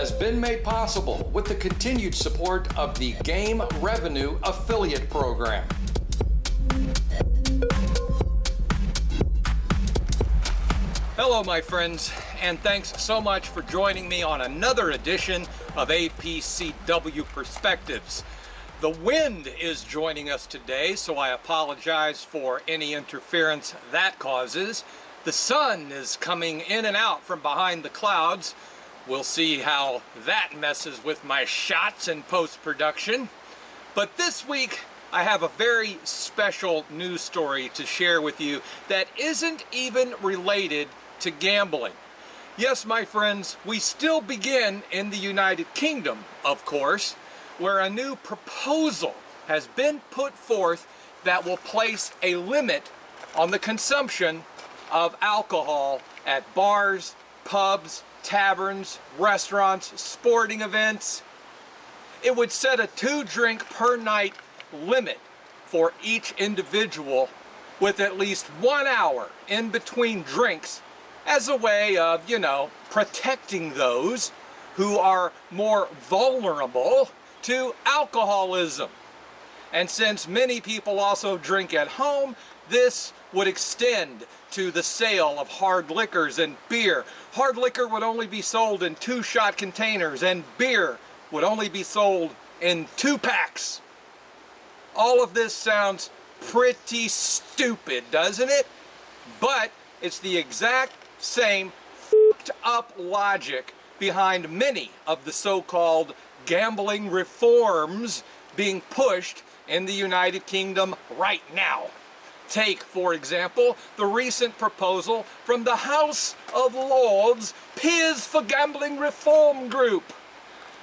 has been made possible with the continued support of the Game Revenue Affiliate Program. Hello, my friends, and thanks so much for joining me on another edition of APCW Perspectives. The wind is joining us today, so I apologize for any interference that causes. The sun is coming in and out from behind the clouds. We'll see how that messes with my shots in post-production. But this week, I have a very special news story to share with you that isn't even related to gambling. Yes, my friends, we still begin in the United Kingdom, of course, where a new proposal has been put forth that will place a limit on the consumption of alcohol at bars, pubs, taverns, restaurants, sporting events. It would set a 2-drink per night limit for each individual with at least 1 hour in between drinks as a way of, protecting those who are more vulnerable to alcoholism. And since many people also drink at home, this would extend to the sale of hard liquors and beer. Hard liquor would only be sold in 2-shot containers, and beer would only be sold in 2-packs. All of this sounds pretty stupid, doesn't it? But it's the exact same fucked up logic behind many of the so-called gambling reforms being pushed in the United Kingdom right now. Take, for example, the recent proposal from the House of Lords Peers for Gambling Reform Group.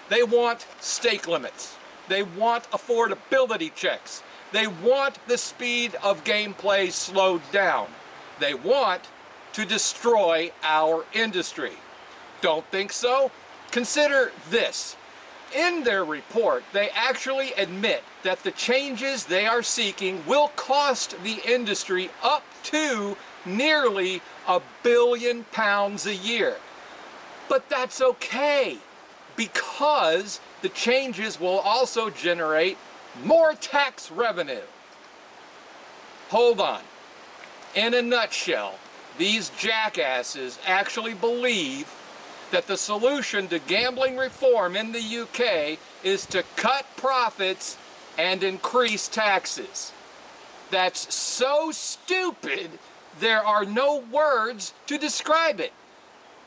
They want stake limits. They want affordability checks. They want the speed of gameplay slowed down. They want to destroy our industry. Don't think so? Consider this. In their report, they actually admit that the changes they are seeking will cost the industry up to nearly £1 billion a year. But that's okay, because the changes will also generate more tax revenue. Hold on. In a nutshell, these jackasses actually believe that the solution to gambling reform in the UK is to cut profits and increase taxes. That's so stupid, there are no words to describe it.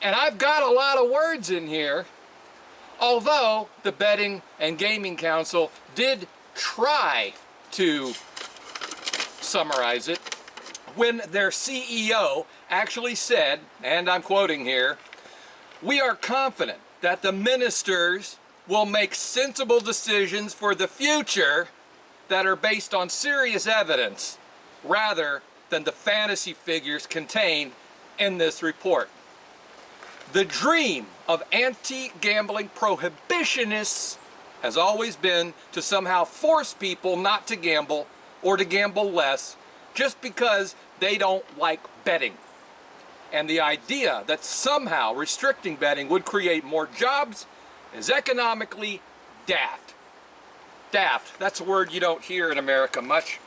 And I've got a lot of words in here, although the Betting and Gaming Council did try to summarize it when their CEO actually said, and I'm quoting here, "We are confident that the ministers will make sensible decisions for the future that are based on serious evidence rather than the fantasy figures contained in this report." The dream of anti-gambling prohibitionists has always been to somehow force people not to gamble or to gamble less just because they don't like betting. And the idea that somehow restricting betting would create more jobs is economically daft. Daft, that's a word you don't hear in America much.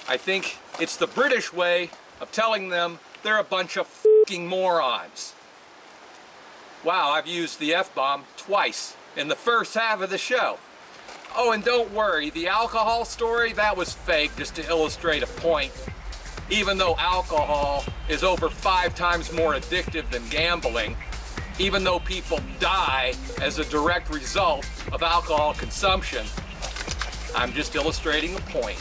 I think it's the British way of telling them they're a bunch of fucking morons. Wow, I've used the F-bomb twice in the first half of the show. Oh, and don't worry, the alcohol story, that was fake just to illustrate a point. Even though alcohol is over 5 times more addictive than gambling, even though people die as a direct result of alcohol consumption, I'm just illustrating a point.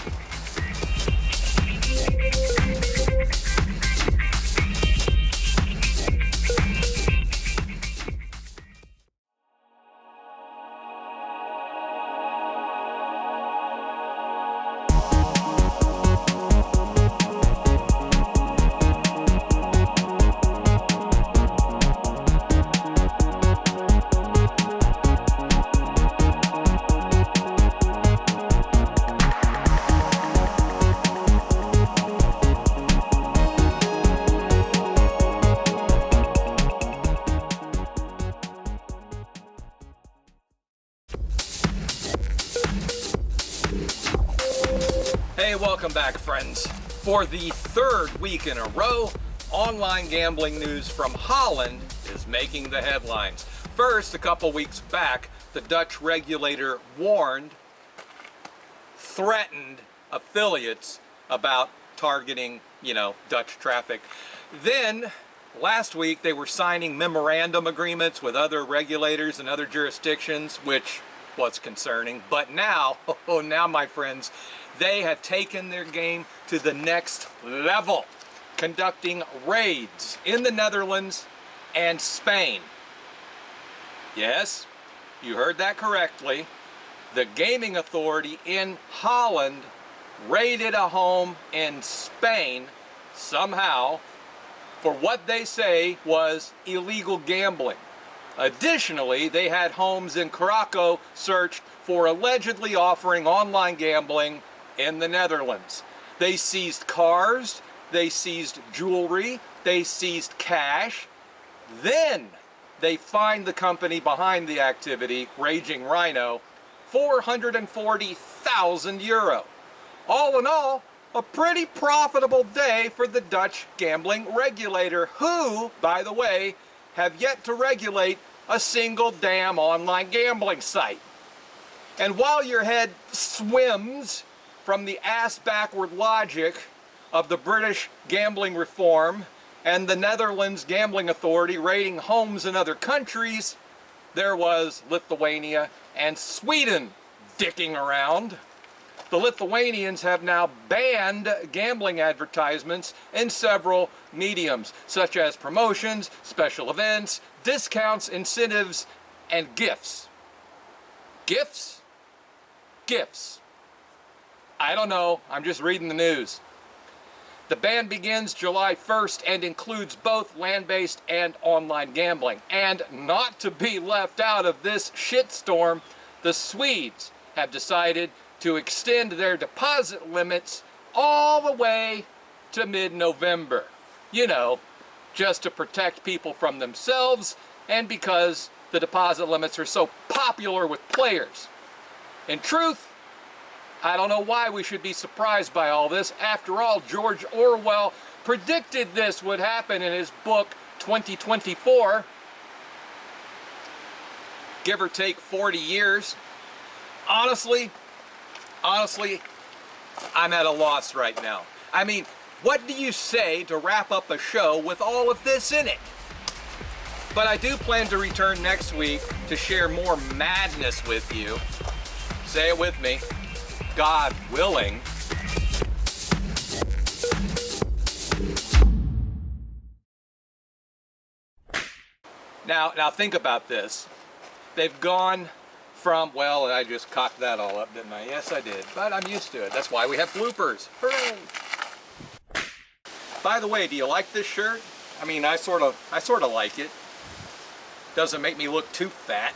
welcome back, friends. For the third week in a row, online gambling news from Holland is making the headlines. First, a couple weeks back, the Dutch regulator warned, threatened affiliates about targeting, Dutch traffic. Then, last week, they were signing memorandum agreements with other regulators and other jurisdictions, which was concerning. But now, now, my friends, they have taken their game to the next level, conducting raids in the Netherlands and Spain. Yes, you heard that correctly. The gaming authority in Holland raided a home in Spain somehow for what they say was illegal gambling. Additionally, they had homes in Krakow searched for allegedly offering online gambling in the Netherlands. They seized cars, they seized jewelry, they seized cash. Then they fined the company behind the activity, Raging Rhino, 440,000 euro. All in all, a pretty profitable day for the Dutch gambling regulator, who, by the way, have yet to regulate a single damn online gambling site. And while your head swims from the ass-backward logic of the British gambling reform and the Netherlands Gambling Authority raiding homes in other countries, there was Lithuania and Sweden dicking around. The Lithuanians have now banned gambling advertisements in several mediums, such as promotions, special events, discounts, incentives, and gifts. Gifts? Gifts. I don't know, I'm just reading the news. The ban begins July 1st and includes both land-based and online gambling. And not to be left out of this shitstorm, the Swedes have decided to extend their deposit limits all the way to mid-November. Just to protect people from themselves and because the deposit limits are so popular with players. In truth, I don't know why we should be surprised by all this. After all, George Orwell predicted this would happen in his book 2024. Give or take 40 years. Honestly, I'm at a loss right now. I mean, what do you say to wrap up a show with all of this in it? But I do plan to return next week to share more madness with you. Say it with me. God willing. Now think about this. They've gone from, well, I just cocked that all up, didn't I? Yes, I did, but I'm used to it. That's why we have bloopers. Hooray! By the way, do you like this shirt? I mean, I sort of like it. Doesn't make me look too fat.